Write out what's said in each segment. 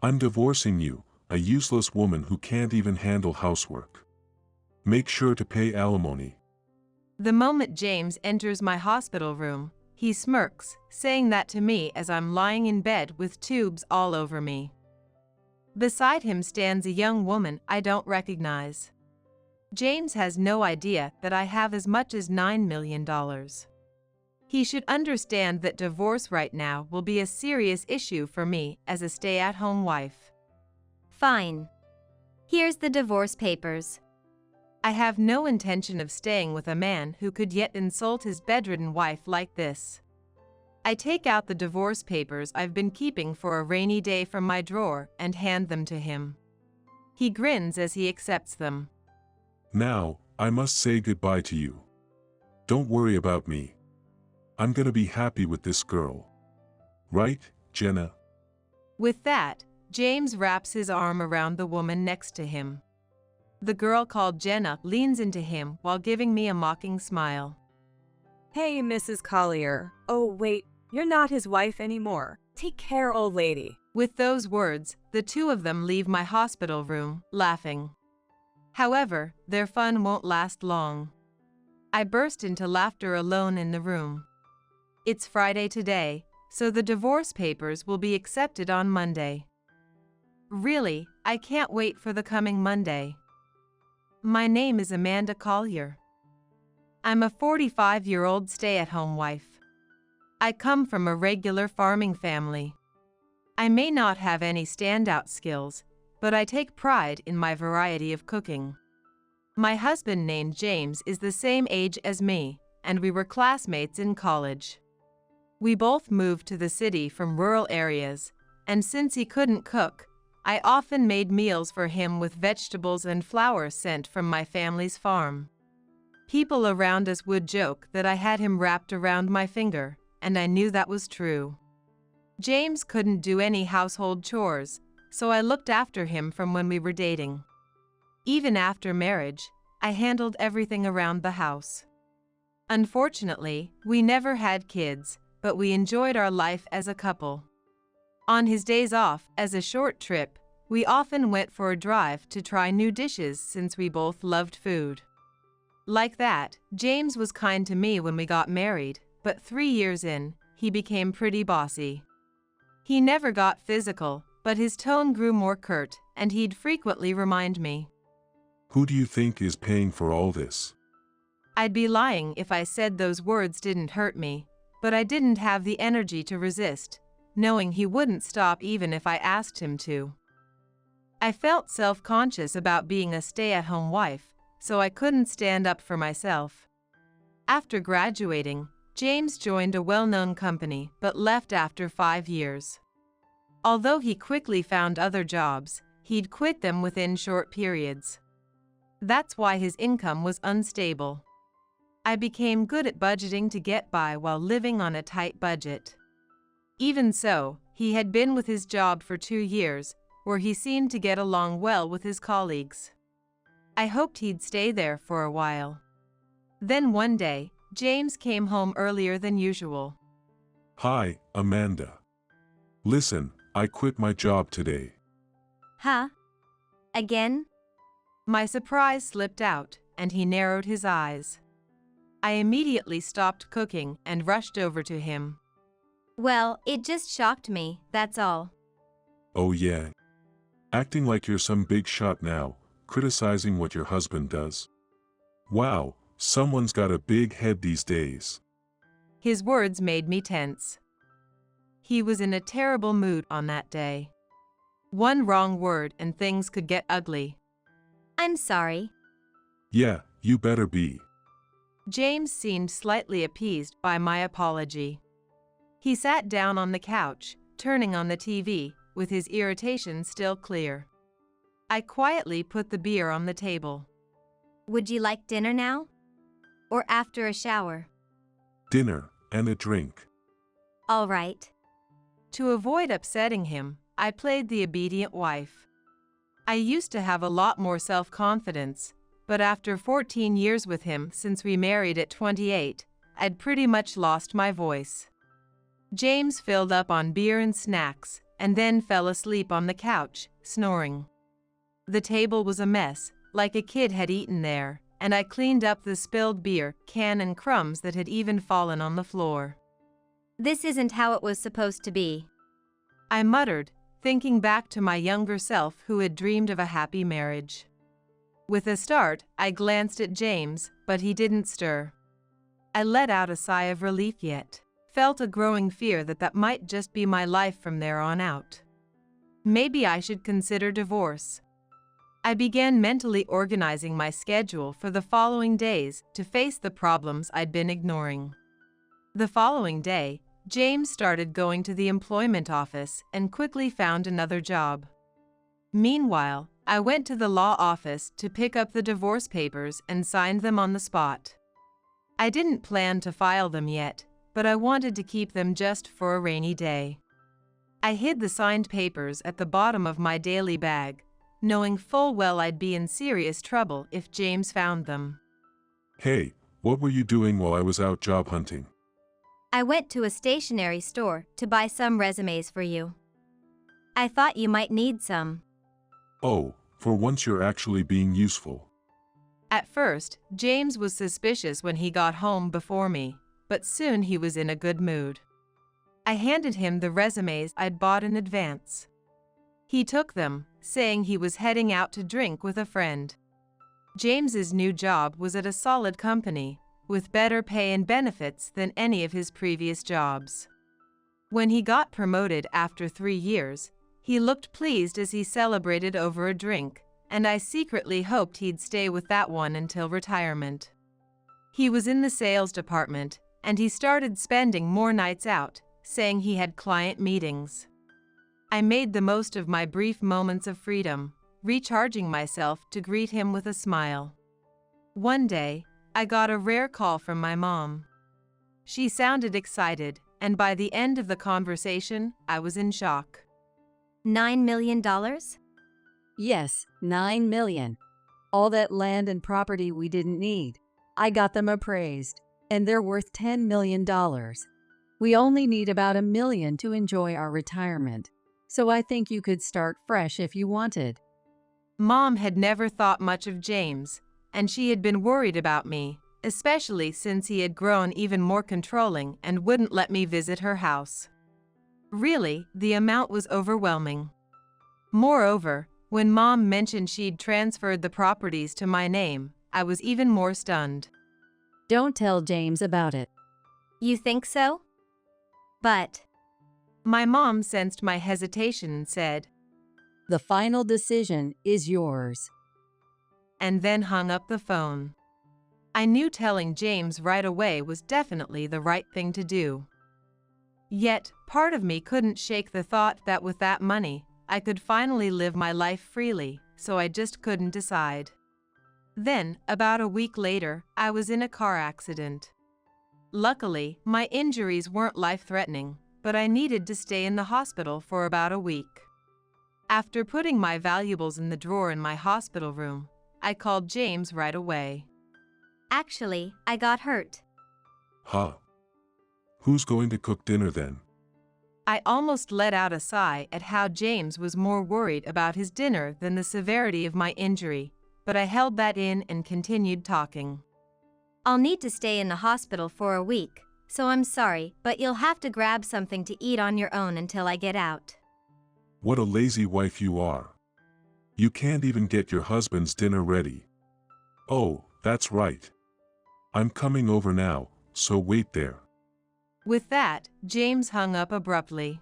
I'm divorcing you, a useless woman who can't even handle housework. Make sure to pay alimony. The moment James enters my hospital room, he smirks, saying that to me as I'm lying in bed with tubes all over me. Beside him stands a young woman I don't recognize. James has no idea that I have as much as $9 million. He should understand that divorce right now will be a serious issue for me as a stay-at-home wife. Fine. Here's the divorce papers. I have no intention of staying with a man who could yet insult his bedridden wife like this. I take out the divorce papers I've been keeping for a rainy day from my drawer and hand them to him. He grins as he accepts them. Now, I must say goodbye to you. Don't worry about me. I'm gonna be happy with this girl. Right, Jenna? With that, James wraps his arm around the woman next to him. The girl called Jenna leans into him while giving me a mocking smile. Hey, Mrs. Collier. Oh, wait, you're not his wife anymore. Take care, old lady. With those words, the two of them leave my hospital room, laughing. However, their fun won't last long. I burst into laughter alone in the room. It's Friday today, so the divorce papers will be accepted on Monday. Really, I can't wait for the coming Monday. My name is Amanda Collier. I'm a 45-year-old stay-at-home wife. I come from a regular farming family. I may not have any standout skills, but I take pride in my variety of cooking. My husband, named James, is the same age as me, and we were classmates in college. We both moved to the city from rural areas, and since he couldn't cook, I often made meals for him with vegetables and flour sent from my family's farm. People around us would joke that I had him wrapped around my finger, and I knew that was true. James couldn't do any household chores, so I looked after him from when we were dating. Even after marriage, I handled everything around the house. Unfortunately, we never had kids, but we enjoyed our life as a couple. On his days off, as a short trip, we often went for a drive to try new dishes since we both loved food. Like that, James was kind to me when we got married, but 3 years in, he became pretty bossy. He never got physical, but his tone grew more curt, and he'd frequently remind me. Who do you think is paying for all this? I'd be lying if I said those words didn't hurt me, but I didn't have the energy to resist, knowing he wouldn't stop even if I asked him to. I felt self-conscious about being a stay-at-home wife, so I couldn't stand up for myself. After graduating, James joined a well-known company but left after 5 years. Although he quickly found other jobs, he'd quit them within short periods. That's why his income was unstable. I became good at budgeting to get by while living on a tight budget. Even so, he had been with his job for 2 years, where he seemed to get along well with his colleagues. I hoped he'd stay there for a while. Then one day, James came home earlier than usual. Hi, Amanda. Listen, I quit my job today. Huh? Again? My surprise slipped out, and he narrowed his eyes. I immediately stopped cooking and rushed over to him. Well, it just shocked me, that's all. Oh yeah? Acting like you're some big shot now, criticizing what your husband does. Wow, someone's got a big head these days. His words made me tense. He was in a terrible mood on that day. One wrong word and things could get ugly. I'm sorry. Yeah, you better be. James seemed slightly appeased by my apology. He sat down on the couch, turning on the TV, with his irritation still clear. I quietly put the beer on the table. Would you like dinner now? Or after a shower? Dinner and a drink. All right. To avoid upsetting him, I played the obedient wife. I used to have a lot more self-confidence, but after 14 years with him since we married at 28, I'd pretty much lost my voice. James filled up on beer and snacks, and then fell asleep on the couch, snoring. The table was a mess, like a kid had eaten there, and I cleaned up the spilled beer can and crumbs that had even fallen on the floor. This isn't how it was supposed to be. I muttered, thinking back to my younger self who had dreamed of a happy marriage. With a start, I glanced at James, but he didn't stir. I let out a sigh of relief yet felt a growing fear that might just be my life from there on out. Maybe I should consider divorce. I began mentally organizing my schedule for the following days to face the problems I'd been ignoring. The following day, James started going to the employment office and quickly found another job. Meanwhile, I went to the law office to pick up the divorce papers and signed them on the spot. I didn't plan to file them yet, but I wanted to keep them just for a rainy day. I hid the signed papers at the bottom of my daily bag, knowing full well I'd be in serious trouble if James found them. Hey, what were you doing while I was out job hunting? I went to a stationery store to buy some resumes for you. I thought you might need some. Oh, for once you're actually being useful. At first, James was suspicious when he got home before me, but soon he was in a good mood. I handed him the resumes I'd bought in advance. He took them, saying he was heading out to drink with a friend. James's new job was at a solid company, with better pay and benefits than any of his previous jobs. When he got promoted after 3 years, he looked pleased as he celebrated over a drink, and I secretly hoped he'd stay with that one until retirement. He was in the sales department, and he started spending more nights out, saying he had client meetings. I made the most of my brief moments of freedom, recharging myself to greet him with a smile. One day, I got a rare call from my mom. She sounded excited, and by the end of the conversation, I was in shock. $9 million? Yes, 9 million. All that land and property we didn't need. I got them appraised, and they're worth $10 million. We only need about $1 million to enjoy our retirement. So I think you could start fresh if you wanted. Mom had never thought much of James, and she had been worried about me, especially since he had grown even more controlling and wouldn't let me visit her house. Really, the amount was overwhelming. Moreover, when Mom mentioned she'd transferred the properties to my name, I was even more stunned. Don't tell James about it. You think so? But My mom sensed my hesitation and said, The final decision is yours. and then hung up the phone. I knew telling James right away was definitely the right thing to do. Yet, part of me couldn't shake the thought that with that money, I could finally live my life freely, so I just couldn't decide. Then, about a week later, I was in a car accident. Luckily, my injuries weren't life-threatening, but I needed to stay in the hospital for about a week. After putting my valuables in the drawer in my hospital room, I called James right away. actually, I got hurt. Huh. Who's going to cook dinner then? I almost let out a sigh at how James was more worried about his dinner than the severity of my injury, but I held that in and continued talking. I'll need to stay in the hospital for a week, so I'm sorry, but you'll have to grab something to eat on your own until I get out. What a lazy wife you are. You can't even get your husband's dinner ready. Oh, that's right. I'm coming over now, so wait there. With that, James hung up abruptly.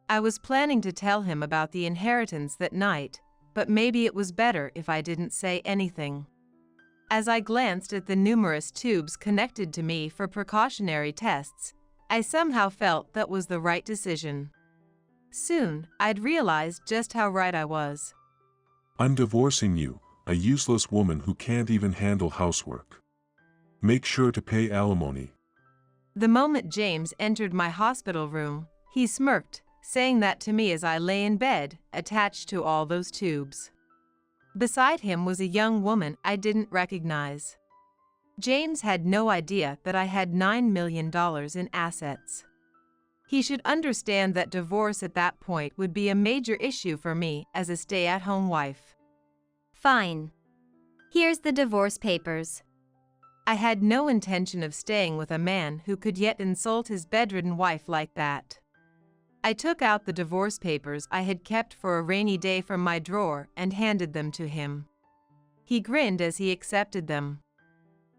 I was planning to tell him about the inheritance that night, but maybe it was better if I didn't say anything. As I glanced at the numerous tubes connected to me for precautionary tests, I somehow felt that was the right decision. Soon, I'd realized just how right I was. I'm divorcing you, a useless woman who can't even handle housework. Make sure to pay alimony. The moment James entered my hospital room, he smirked, saying that to me as I lay in bed, attached to all those tubes. Beside him was a young woman I didn't recognize. James had no idea that I had $9 million in assets. He should understand that divorce at that point would be a major issue for me as a stay-at-home wife. Fine. Here's the divorce papers. I had no intention of staying with a man who could yet insult his bedridden wife like that. I took out the divorce papers I had kept for a rainy day from my drawer and handed them to him. He grinned as he accepted them.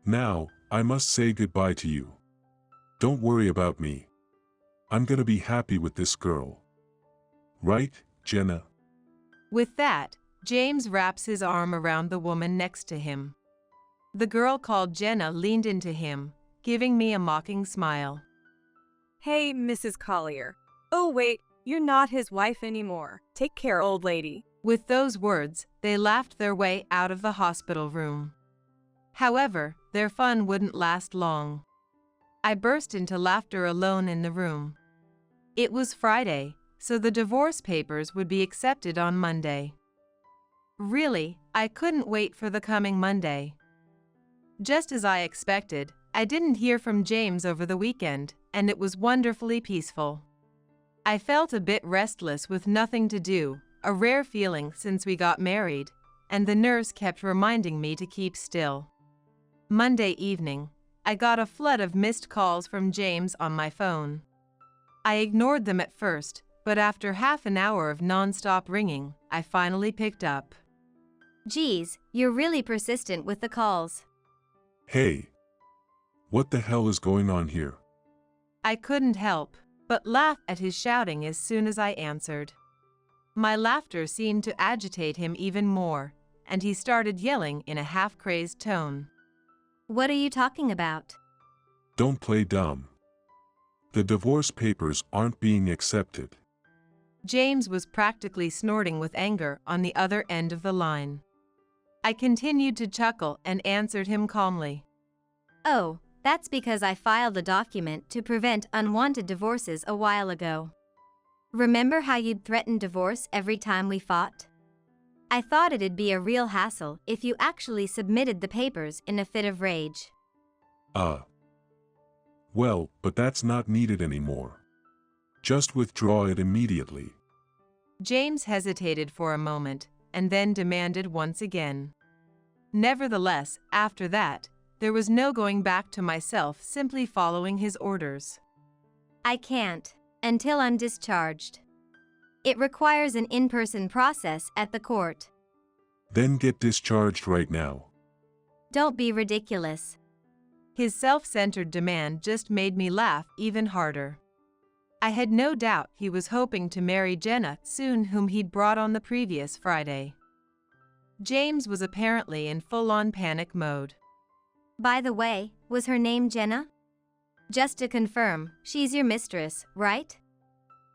Now, I must say goodbye to you. Don't worry about me. I'm gonna be happy with this girl. Right, Jenna? With that, James wraps his arm around the woman next to him. The girl called Jenna leaned into him, giving me a mocking smile. Hey, Mrs. Collier. Oh wait, you're not his wife anymore. Take care, old lady. With those words, they laughed their way out of the hospital room. However, their fun wouldn't last long. I burst into laughter alone in the room. It was Friday, so the divorce papers would be accepted on Monday. Really, I couldn't wait for the coming Monday. Just as I expected, I didn't hear from James over the weekend, and it was wonderfully peaceful. I felt a bit restless with nothing to do, a rare feeling since we got married, and the nurse kept reminding me to keep still. Monday evening, I got a flood of missed calls from James on my phone. I ignored them at first, but after half an hour of non-stop ringing, I finally picked up. Geez, you're really persistent with the calls. Hey. What the hell is going on here? I couldn't help but laugh at his shouting as soon as I answered. My laughter seemed to agitate him even more, and he started yelling in a half-crazed tone. What are you talking about? Don't play dumb. The divorce papers aren't being accepted. James was practically snorting with anger on the other end of the line. I continued to chuckle and answered him calmly. Oh, that's because I filed a document to prevent unwanted divorces a while ago. Remember how you'd threaten divorce every time we fought? I thought it'd be a real hassle if you actually submitted the papers in a fit of rage. Well, but that's not needed anymore. Just withdraw it immediately. James hesitated for a moment, and then demanded once again. Nevertheless, after that, there was no going back to myself simply following his orders. I can't, until I'm discharged. It requires an in-person process at the court. Then get discharged right now. Don't be ridiculous. His self-centered demand just made me laugh even harder. I had no doubt he was hoping to marry Jenna soon, whom he'd brought on the previous Friday. James was apparently in full-on panic mode. By the way, was her name Jenna? Just to confirm, she's your mistress, right?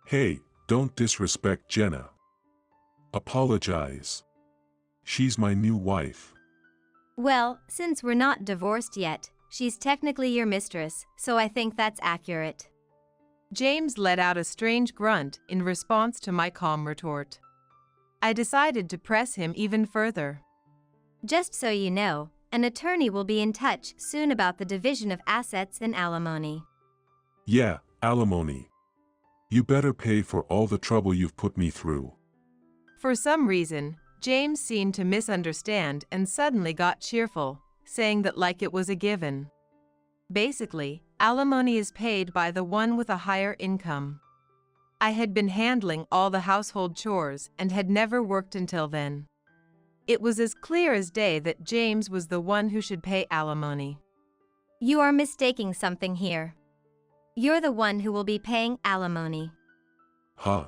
Hey, don't disrespect Jenna. Apologize. She's my new wife. Well, since we're not divorced yet, she's technically your mistress, so I think that's accurate. James let out a strange grunt in response to my calm retort. I decided to press him even further. Just so you know, an attorney will be in touch soon about the division of assets and alimony. Yeah, alimony. You better pay for all the trouble you've put me through. For some reason, James seemed to misunderstand and suddenly got cheerful, saying that like it was a given. Basically, alimony is paid by the one with a higher income. I had been handling all the household chores and had never worked until then. It was as clear as day that James was the one who should pay alimony. You are mistaking something here. You're the one who will be paying alimony. Huh?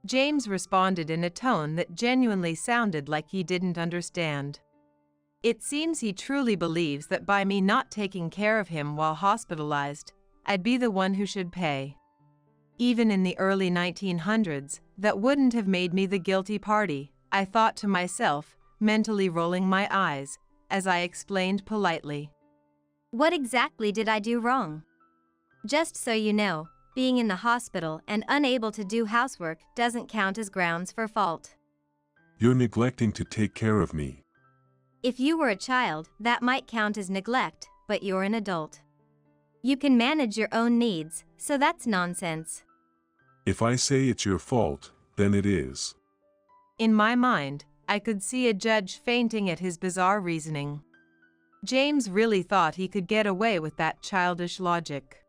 James responded in a tone that genuinely sounded like he didn't understand. It seems he truly believes that by me not taking care of him while hospitalized, I'd be the one who should pay. Even in the early 1900s, that wouldn't have made me the guilty party, I thought to myself, mentally rolling my eyes, as I explained politely. What exactly did I do wrong? Just so you know, being in the hospital and unable to do housework doesn't count as grounds for fault. You're neglecting to take care of me. If you were a child, that might count as neglect, but you're an adult. You can manage your own needs, so that's nonsense. If I say it's your fault, then it is. In my mind, I could see a judge fainting at his bizarre reasoning. James really thought he could get away with that childish logic.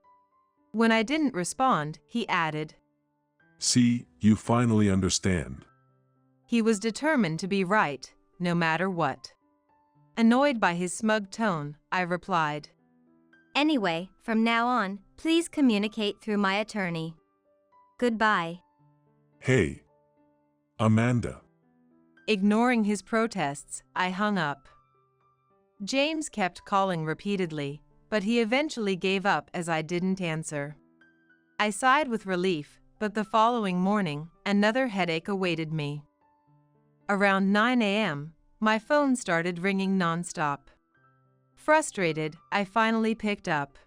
When I didn't respond, he added. See, you finally understand. He was determined to be right, no matter what. Annoyed by his smug tone, I replied. Anyway, from now on, please communicate through my attorney. Goodbye. Hey, Amanda. Ignoring his protests, I hung up. James kept calling repeatedly, but he eventually gave up as I didn't answer. I sighed with relief, but the following morning, another headache awaited me. Around 9 a.m., my phone started ringing nonstop. Frustrated, I finally picked up.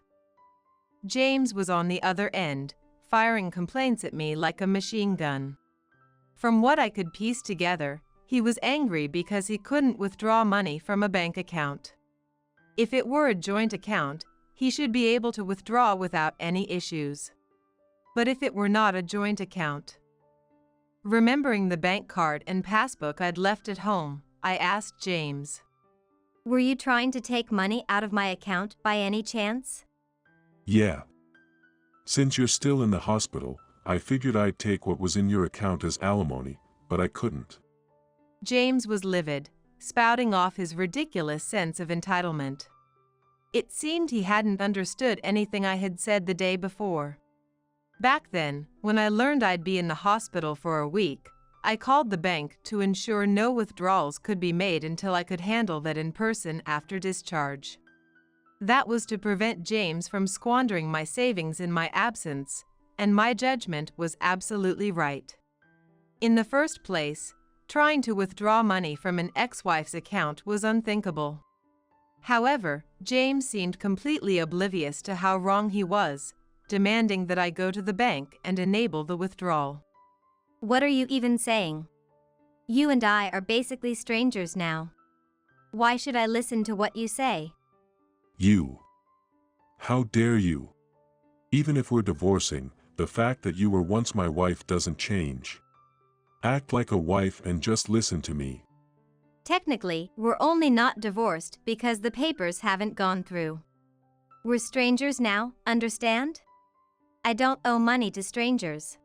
James was on the other end, firing complaints at me like a machine gun. From what I could piece together, he was angry because he couldn't withdraw money from a bank account. If it were a joint account, he should be able to withdraw without any issues. But if it were not a joint account? Remembering the bank card and passbook I'd left at home, I asked James. Were you trying to take money out of my account by any chance? Yeah. Since you're still in the hospital, I figured I'd take what was in your account as alimony, but I couldn't. James was livid, spouting off his ridiculous sense of entitlement. It seemed he hadn't understood anything I had said the day before. Back then, when I learned I'd be in the hospital for a week, I called the bank to ensure no withdrawals could be made until I could handle that in person after discharge. That was to prevent James from squandering my savings in my absence, and my judgment was absolutely right. In the first place, trying to withdraw money from an ex-wife's account was unthinkable. However, James seemed completely oblivious to how wrong he was, demanding that I go to the bank and enable the withdrawal. What are you even saying? You and I are basically strangers now. Why should I listen to what you say? You. How dare you? Even if we're divorcing, the fact that you were once my wife doesn't change. Act like a wife and just listen to me. Technically, we're only not divorced because the papers haven't gone through. We're strangers now, understand? I don't owe money to strangers.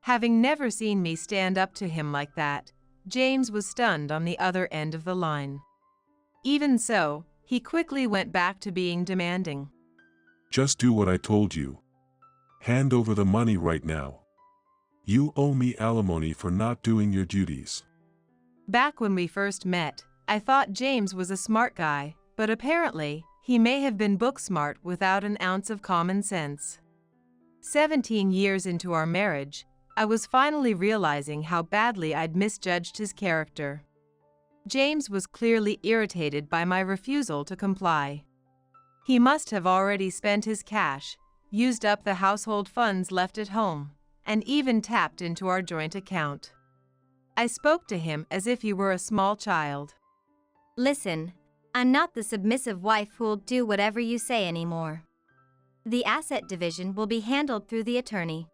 Having never seen me stand up to him like that, James was stunned on the other end of the line. Even so, he quickly went back to being demanding. Just do what I told you. Hand over the money right now. You owe me alimony for not doing your duties. Back when we first met, I thought James was a smart guy, but apparently, he may have been book smart without an ounce of common sense. 17 years into our marriage, I was finally realizing how badly I'd misjudged his character. James was clearly irritated by my refusal to comply. He must have already spent his cash, used up the household funds left at home, and even tapped into our joint account. I spoke to him as if he were a small child. Listen, I'm not the submissive wife who'll do whatever you say anymore. The asset division will be handled through the attorney.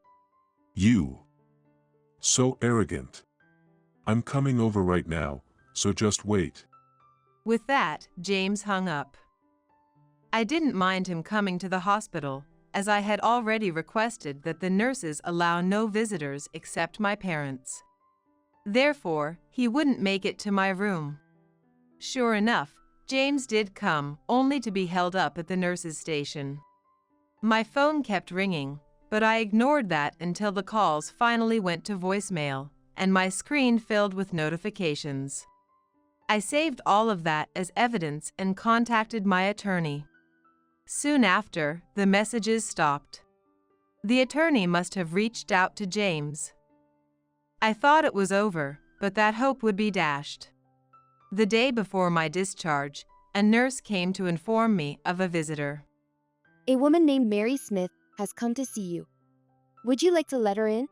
You. So arrogant. I'm coming over right now, so just wait. With that, James hung up. I didn't mind him coming to the hospital, as I had already requested that the nurses allow no visitors except my parents. Therefore, he wouldn't make it to my room. Sure enough, James did come, only to be held up at the nurses' station. My phone kept ringing, but I ignored that until the calls finally went to voicemail, and my screen filled with notifications. I saved all of that as evidence and contacted my attorney. Soon after, the messages stopped. The attorney must have reached out to James. I thought it was over, but that hope would be dashed. The day before my discharge, a nurse came to inform me of a visitor. A woman named Mary Smith has come to see you. Would you like to let her in?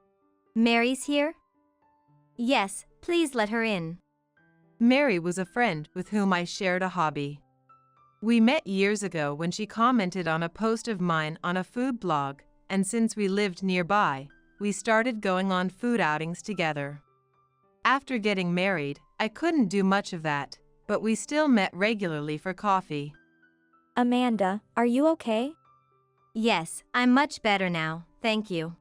Mary's here? Yes, please let her in. Mary was a friend with whom I shared a hobby. We met years ago when she commented on a post of mine on a food blog, and since we lived nearby, we started going on food outings together. After getting married, I couldn't do much of that, but we still met regularly for coffee. Amanda, are you okay? Yes, I'm much better now, thank you.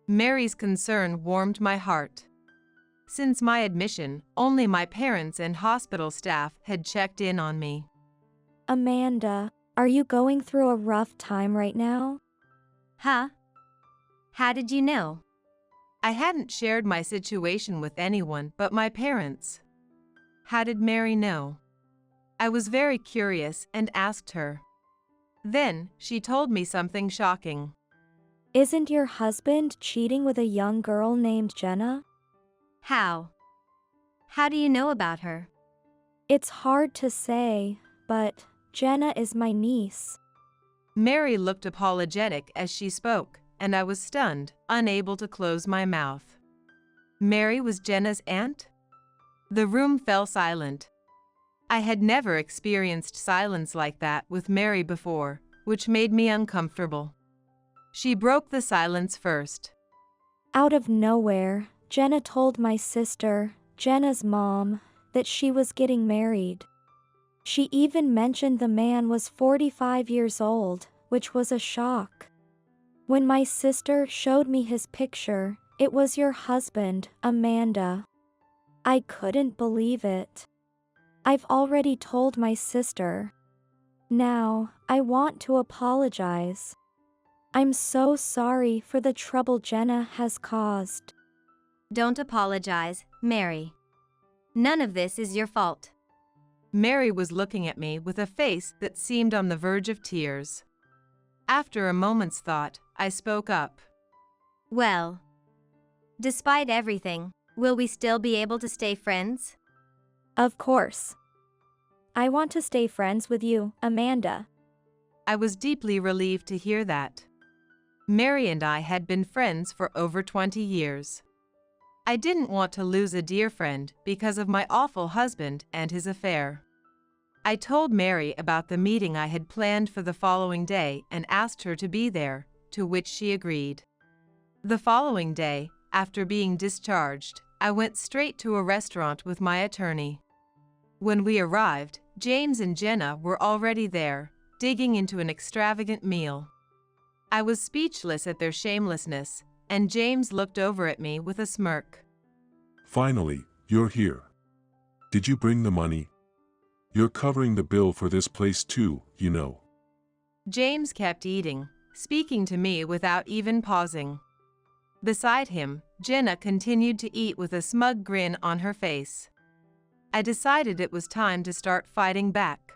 Mary's concern warmed my heart. Since my admission, only my parents and hospital staff had checked in on me. Amanda, are you going through a rough time right now? Huh? How did you know? I hadn't shared my situation with anyone but my parents. How did Mary know? I was very curious and asked her. Then, she told me something shocking. Isn't your husband cheating with a young girl named Jenna? How? How do you know about her? It's hard to say, but Jenna is my niece. Mary looked apologetic as she spoke, and I was stunned, unable to close my mouth. Mary was Jenna's aunt? The room fell silent. I had never experienced silence like that with Mary before, which made me uncomfortable. She broke the silence first. Out of nowhere, Jenna told my sister, Jenna's mom, that she was getting married. She even mentioned the man was 45 years old, which was a shock. When my sister showed me his picture, it was your husband, Amanda. I couldn't believe it. I've already told my sister. Now, I want to apologize. I'm so sorry for the trouble Jenna has caused. Don't apologize, Mary. None of this is your fault. Mary was looking at me with a face that seemed on the verge of tears. After a moment's thought, I spoke up. Well, despite everything, will we still be able to stay friends? Of course. I want to stay friends with you, Amanda. I was deeply relieved to hear that. Mary and I had been friends for over 20 years. I didn't want to lose a dear friend because of my awful husband and his affair. I told Mary about the meeting I had planned for the following day and asked her to be there, to which she agreed. The following day, after being discharged, I went straight to a restaurant with my attorney. When we arrived, James and Jenna were already there, digging into an extravagant meal. I was speechless at their shamelessness, and James looked over at me with a smirk. Finally, you're here. Did you bring the money? You're covering the bill for this place too, you know. James kept eating, speaking to me without even pausing. Beside him, Jenna continued to eat with a smug grin on her face. I decided it was time to start fighting back.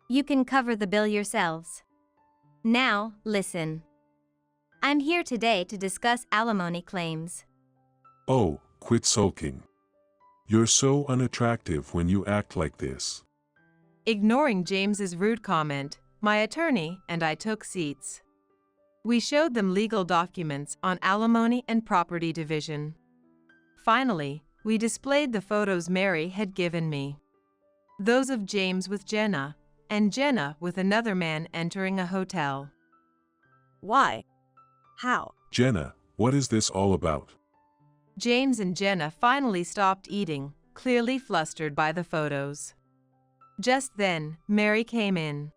You can cover the bill yourselves. Now, listen. I'm here today to discuss alimony claims. Oh, quit sulking. You're so unattractive when you act like this. Ignoring James's rude comment, my attorney and I took seats. We showed them legal documents on alimony and property division. Finally, we displayed the photos Mary had given me. Those of James with Jenna, and Jenna with another man entering a hotel. Why? How? Jenna, what is this all about? James and Jenna finally stopped eating, clearly flustered by the photos. Just then, Mary came in.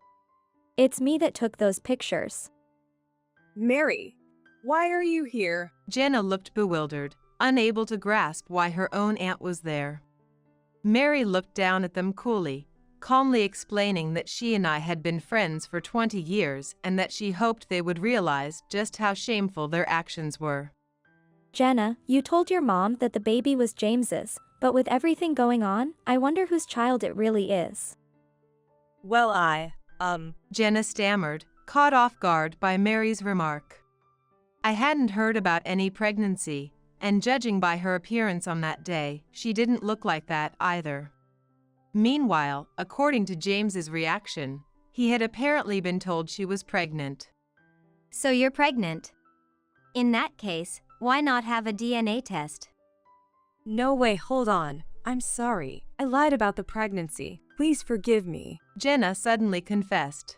It's me that took those pictures. Mary, why are you here? Jenna looked bewildered, unable to grasp why her own aunt was there. Mary looked down at them coolly, calmly explaining that she and I had been friends for 20 years and that she hoped they would realize just how shameful their actions were. Jenna, you told your mom that the baby was James's, but with everything going on, I wonder whose child it really is. Well, Jenna stammered, caught off guard by Mary's remark. I hadn't heard about any pregnancy, and judging by her appearance on that day, she didn't look like that either. Meanwhile, according to James's reaction, he had apparently been told she was pregnant. So you're pregnant? In that case, why not have a DNA test? No way, hold on. I'm sorry. I lied about the pregnancy. Please forgive me. Jenna suddenly confessed.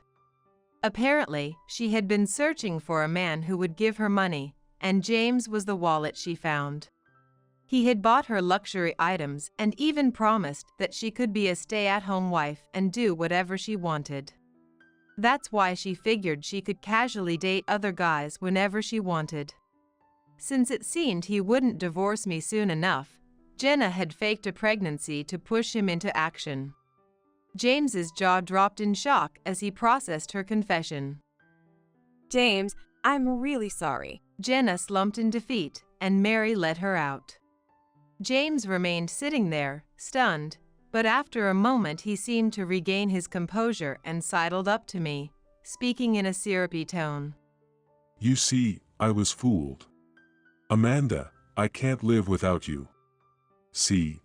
Apparently, she had been searching for a man who would give her money, and James was the wallet she found. He had bought her luxury items and even promised that she could be a stay-at-home wife and do whatever she wanted. That's why she figured she could casually date other guys whenever she wanted. Since it seemed he wouldn't divorce me soon enough, Jenna had faked a pregnancy to push him into action. James's jaw dropped in shock as he processed her confession. James, I'm really sorry. Jenna slumped in defeat, and Mary let her out. James remained sitting there, stunned, but after a moment he seemed to regain his composure and sidled up to me, speaking in a syrupy tone. You see, I was fooled. Amanda, I can't live without you. See?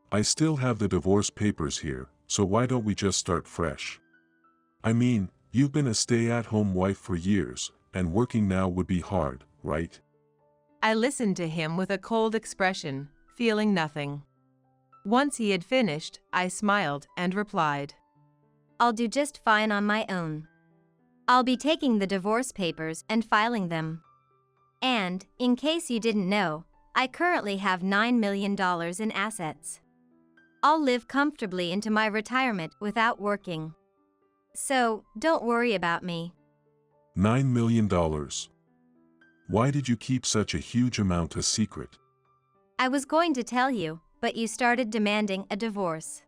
I still have the divorce papers here, so why don't we just start fresh? I mean, you've been a stay-at-home wife for years, and working now would be hard, right? I listened to him with a cold expression, feeling nothing. Once he had finished, I smiled and replied, I'll do just fine on my own. I'll be taking the divorce papers and filing them. And, in case you didn't know, I currently have $9 million in assets. I'll live comfortably into my retirement without working. So, don't worry about me. $9 million. Why did you keep such a huge amount a secret? I was going to tell you, but you started demanding a divorce.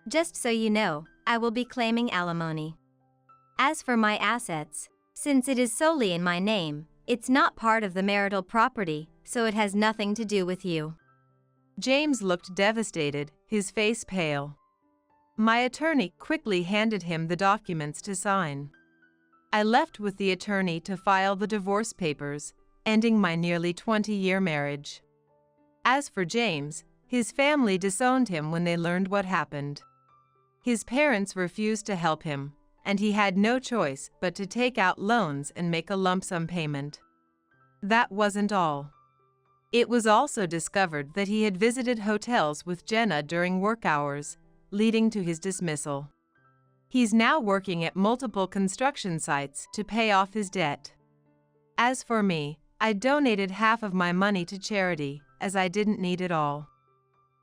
Just so you know, I will be claiming alimony. As for my assets, since it is solely in my name, it's not part of the marital property, so it has nothing to do with you. James looked devastated, his face pale. My attorney quickly handed him the documents to sign. I left with the attorney to file the divorce papers, ending my nearly 20-year marriage. As for James, his family disowned him when they learned what happened. His parents refused to help him, and he had no choice but to take out loans and make a lump sum payment. That wasn't all. It was also discovered that he had visited hotels with Jenna during work hours, leading to his dismissal. He's now working at multiple construction sites to pay off his debt. As for me, I donated half of my money to charity, as I didn't need it all.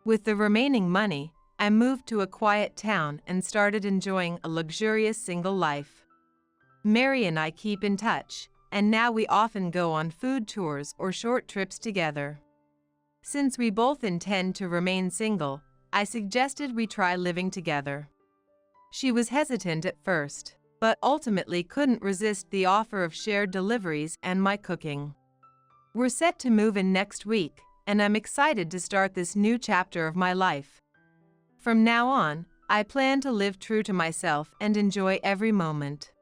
With the remaining money, I moved to a quiet town and started enjoying a luxurious single life. Mary and I keep in touch, and now we often go on food tours or short trips together. Since we both intend to remain single, I suggested we try living together. She was hesitant at first, but ultimately couldn't resist the offer of shared deliveries and my cooking. We're set to move in next week, and I'm excited to start this new chapter of my life. From now on, I plan to live true to myself and enjoy every moment.